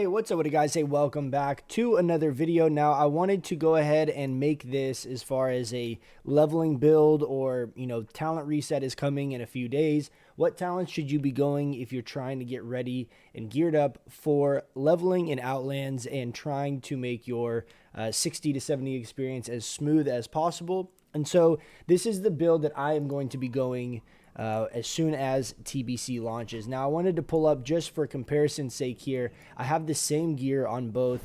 Hey, what's up with you guys? Hey, welcome back to another video. Now, I wanted to go ahead and make this as far as a leveling build or, talent reset is coming in a few days. What talents should you be going if you're trying to get ready and geared up for leveling in Outlands and trying to make your 60 to 70 experience as smooth as possible? And so this is the build that I am going to be going as soon as TBC launches. Now, I wanted to pull up just for comparison's sake here. I have the same gear on both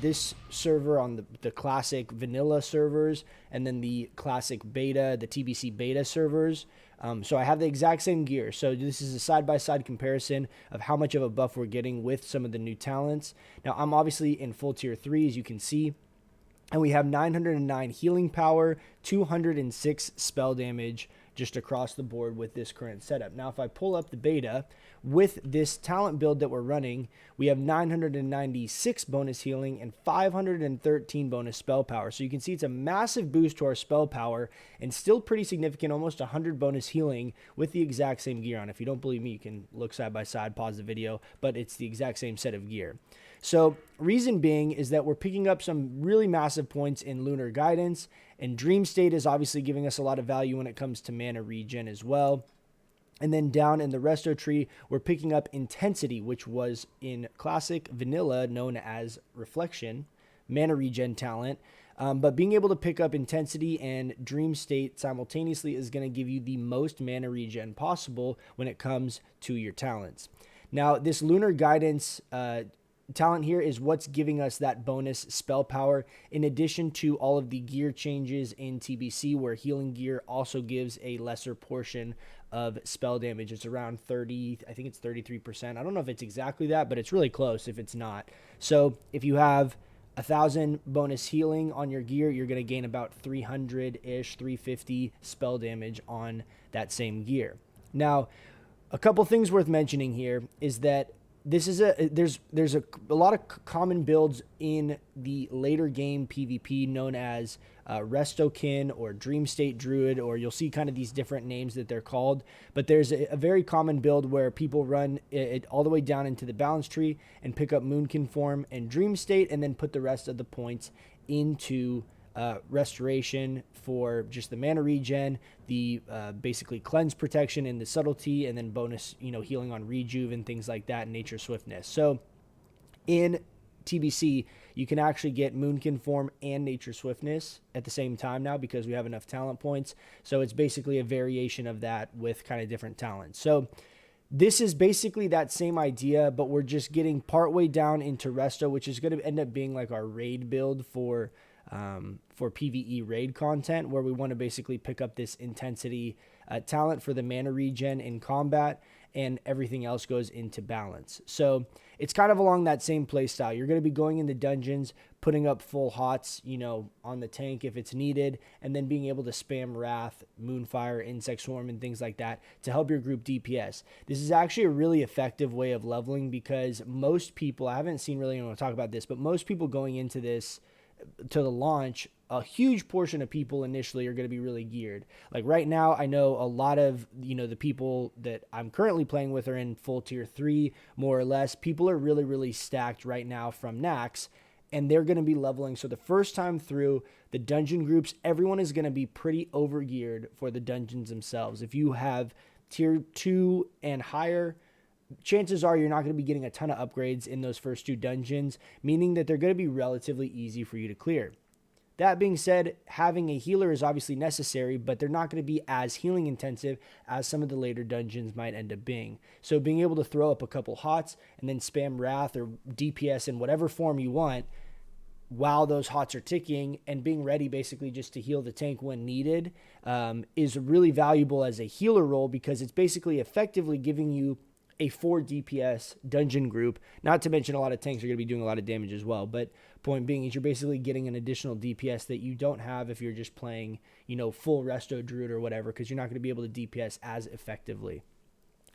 this server on the classic vanilla servers and then the classic beta, the TBC beta servers. So I have the exact same gear. So this is a side-by-side comparison of how much of a buff we're getting with some of the new talents. Now, I'm obviously in full tier 3, as you can see. And we have 909 healing power, 206 spell damage just across the board with this current setup. Now, if I pull up the beta with this talent build that we're running, we have 996 bonus healing and 513 bonus spell power. So you can see it's a massive boost to our spell power and still pretty significant, almost 100 bonus healing with the exact same gear on. If you don't believe me, you can look side by side, pause the video, but it's the exact same set of gear. So reason being is that we're picking up some really massive points in Lunar Guidance, and Dream State is obviously giving us a lot of value when it comes to mana regen as well. And then down in the resto tree, we're picking up Intensity, which was in classic vanilla known as Reflection, mana regen talent. But being able to pick up Intensity and Dream State simultaneously is going to give you the most mana regen possible when it comes to your talents. Now, this Lunar Guidance talent here is what's giving us that bonus spell power, in addition to all of the gear changes in TBC, where healing gear also gives a lesser portion of spell damage. It's around 30, I think it's 33%. I don't know if it's exactly that, but it's really close if it's not. So if you have 1,000 bonus healing on your gear, you're going to gain about 300-ish, 350 spell damage on that same gear. Now, a couple things worth mentioning here is that this is there's a lot of common builds in the later game PvP known as resto-kin or Dream State Druid, or you'll see kind of these different names that they're called. But there's a very common build where people run it all the way down into the balance tree and pick up Moonkin form and Dream State, and then put the rest of the points into restoration for just the mana regen, the basically cleanse protection and the subtlety, and then bonus healing on rejuve and things like that, and nature swiftness. So in TBC you can actually get Moonkin form and nature swiftness at the same time now because we have enough talent points. So it's basically a variation of that with kind of different talents. So this is basically that same idea, but we're just getting partway down into resto, which is going to end up being like our raid build for PvE raid content, where we want to basically pick up this intensity talent for the mana regen in combat, and everything else goes into balance. So it's kind of along that same play style. You're going to be going in the dungeons, putting up full hots, on the tank if it's needed, and then being able to spam Wrath, Moonfire, Insect Swarm, and things like that to help your group DPS. This is actually a really effective way of leveling because most people, I haven't seen really anyone talk about this, but most people going into this to the launch, a huge portion of people initially are going to be really geared. Like right now, I know a lot of, the people that I'm currently playing with are in full tier 3, more or less. People are really, really stacked right now from Nax, and they're going to be leveling. So the first time through the dungeon groups, everyone is going to be pretty over geared for the dungeons themselves. If you have tier 2 and higher, chances are you're not going to be getting a ton of upgrades in those first 2 dungeons, meaning that they're going to be relatively easy for you to clear. That being said, having a healer is obviously necessary, but they're not going to be as healing intensive as some of the later dungeons might end up being. So being able to throw up a couple hots and then spam Wrath or DPS in whatever form you want while those hots are ticking, and being ready basically just to heal the tank when needed, is really valuable as a healer role, because it's basically effectively giving you a 4 DPS dungeon group. Not to mention a lot of tanks are going to be doing a lot of damage as well, but point being is you're basically getting an additional DPS that you don't have if you're just playing, full resto druid or whatever, because you're not going to be able to DPS as effectively.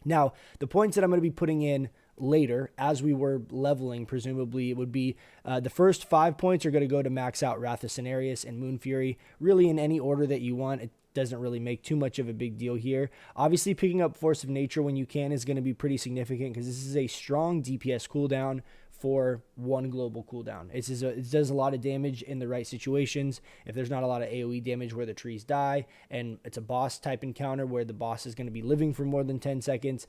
Now, the points that I'm going to be putting in later, as we were leveling, presumably it would be the first 5 points are going to go to max out Wrath of Cenarius and Moon Fury, really in any order that you want. It doesn't really make too much of a big deal here. Obviously, picking up Force of Nature when you can is going to be pretty significant, because this is a strong DPS cooldown for 1 global cooldown. It does a lot of damage in the right situations. If there's not a lot of AoE damage where the trees die, and it's a boss type encounter where the boss is going to be living for more than 10 seconds,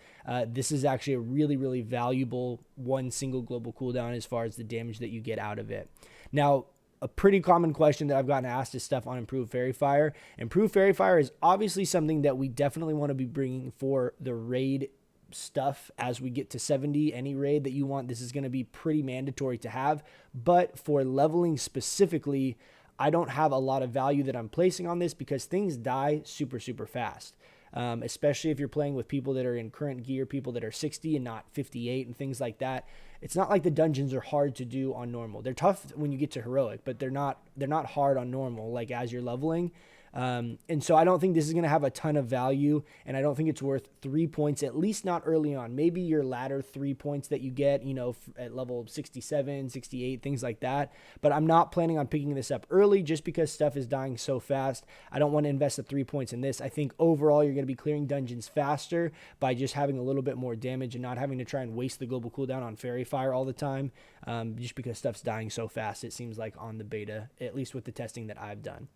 this is actually a really, really valuable 1 single global cooldown as far as the damage that you get out of it. Now, a pretty common question that I've gotten asked is stuff on Improved Fairy Fire. Improved Fairy Fire is obviously something that we definitely want to be bringing for the raid stuff as we get to 70. Any raid that you want, this is going to be pretty mandatory to have. But for leveling specifically, I don't have a lot of value that I'm placing on this because things die super, super fast. Especially if you're playing with people that are in current gear, people that are 60 and not 58 and things like that. It's not like the dungeons are hard to do on normal. They're tough when you get to heroic, but they're not hard on normal, like as you're leveling. And so I don't think this is going to have a ton of value, and I don't think it's worth 3 points, at least not early on. Maybe your latter 3 points that you get, at level 67, 68, things like that. But I'm not planning on picking this up early just because stuff is dying so fast. I don't want to invest the 3 points in this. I think overall you're going to be clearing dungeons faster by just having a little bit more damage and not having to try and waste the global cooldown on Fairy Fire all the time, just because stuff's dying so fast, it seems like on the beta, at least with the testing that I've done.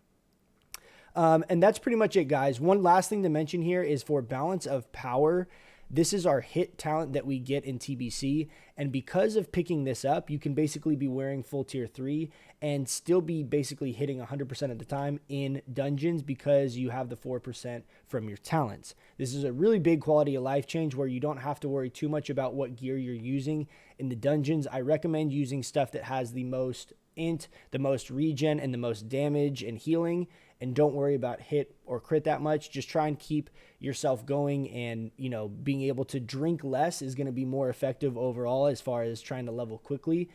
And that's pretty much it, guys. One last thing to mention here is for Balance of Power. This is our hit talent that we get in TBC. And because of picking this up, you can basically be wearing full tier 3 and still be basically hitting 100% of the time in dungeons because you have the 4% from your talents. This is a really big quality of life change where you don't have to worry too much about what gear you're using in the dungeons. I recommend using stuff that has the most int, the most regen, and the most damage and healing, and don't worry about hit or crit that much. Just try and keep yourself going, and being able to drink less is going to be more effective overall as far as trying to level quickly,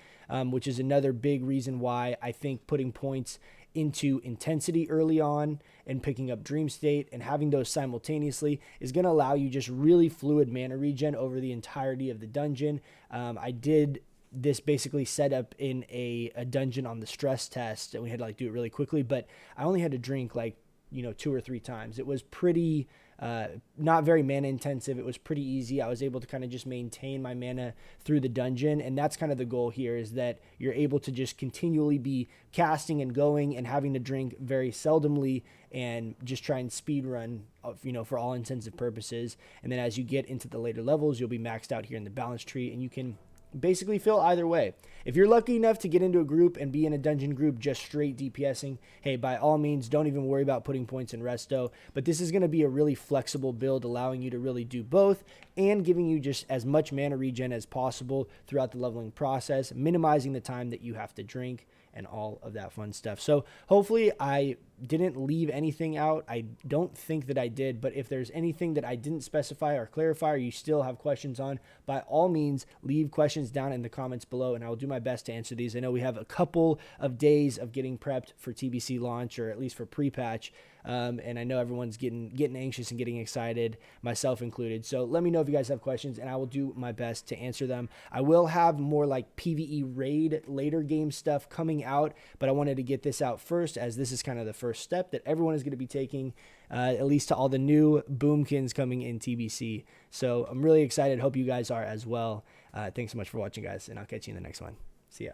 which is another big reason why I think putting points into intensity early on and picking up dream state and having those simultaneously is going to allow you just really fluid mana regen over the entirety of the dungeon. I did this basically set up in a dungeon on the stress test, and we had to do it really quickly, but I only had to drink 2 or 3 times. It was pretty not very mana intensive. It was pretty easy. I was able to kind of just maintain my mana through the dungeon, and that's kind of the goal here, is that you're able to just continually be casting and going and having to drink very seldomly and just try and speed run, for all intensive purposes. And then as you get into the later levels, you'll be maxed out here in the balance tree, and you can basically fill either way. If you're lucky enough to get into a group and be in a dungeon group just straight DPSing, hey, by all means, don't even worry about putting points in resto. But this is going to be a really flexible build, allowing you to really do both and giving you just as much mana regen as possible throughout the leveling process, minimizing the time that you have to drink and all of that fun stuff. So hopefully I didn't leave anything out. I don't think that I did, but if there's anything that I didn't specify or clarify, or you still have questions on, by all means, leave questions down in the comments below, and I will do my best to answer these. I know we have a couple of days of getting prepped for TBC launch, or at least for pre-patch, and I know everyone's getting anxious and getting excited, myself included. So let me know if you guys have questions, and I will do my best to answer them. I will have more PvE raid later game stuff coming out, but I wanted to get this out first, as this is kind of the first step that everyone is going to be taking, at least to all the new boomkins coming in TBC. So I'm really excited. Hope you guys are as well. Thanks so much for watching, guys, and I'll catch you in the next one. See ya.